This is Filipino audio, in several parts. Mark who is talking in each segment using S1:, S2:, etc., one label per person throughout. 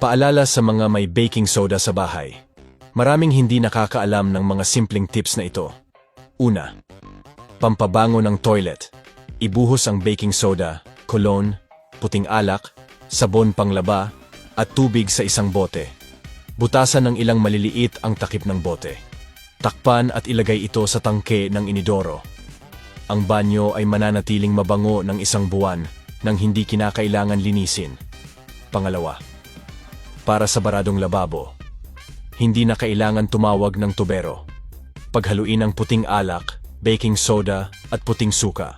S1: Paalala sa mga may baking soda sa bahay. Maraming hindi nakakaalam ng mga simpleng tips na ito. Una, pampabango ng toilet. Ibuhos ang baking soda, cologne, puting alak, sabon panglaba, at tubig sa isang bote. Butasan ng ilang maliliit ang takip ng bote. Takpan at ilagay ito sa tangke ng inidoro. Ang banyo ay mananatiling mabango ng isang buwan nang hindi kinakailangan linisin. Pangalawa, para sa baradong lababo. Hindi na kailangan tumawag ng tubero. Paghaluin ang puting alak, baking soda at puting suka.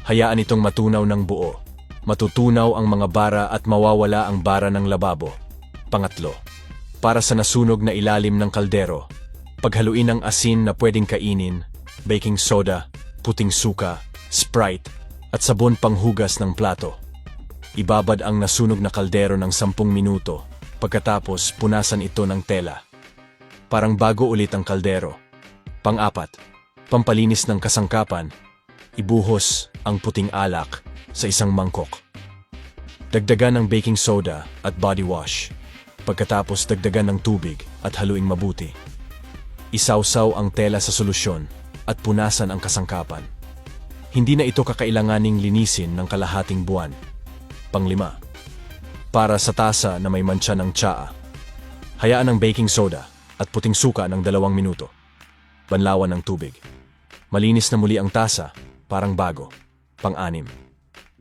S1: Hayaan itong matunaw ng buo. Matutunaw ang mga bara at mawawala ang bara ng lababo. Pangatlo, para sa nasunog na ilalim ng kaldero. Paghaluin ang asin na pwedeng kainin, baking soda, puting suka, Sprite, at sabon panghugas ng plato. Ibabad ang nasunog na kaldero ng 10 minuto. Pagkatapos, punasan ito ng tela. Parang bago ulit ang kaldero. Pang-apat, pampalinis ng kasangkapan. Ibuhos ang puting alak sa isang mangkok. Dagdagan ng baking soda at body wash. Pagkatapos dagdagan ng tubig at haluing mabuti. Isawsaw ang tela sa solusyon at punasan ang kasangkapan. Hindi na ito kakailanganing linisin ng kalahating buwan. Panglima, para sa tasa na may mantsa ng tsaa. Hayaan ang baking soda at puting suka ng 2 minuto. Banlawan ng tubig. Malinis na muli ang tasa, parang bago. Pang-anim,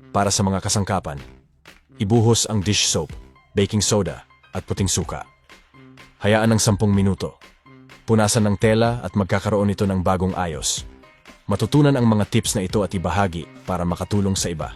S1: para sa mga kasangkapan. Ibuhos ang dish soap, baking soda at puting suka. Hayaan ng 10 minuto. Punasan ng tela at magkakaroon ito ng bagong ayos. Matutunan ang mga tips na ito at ibahagi para makatulong sa iba.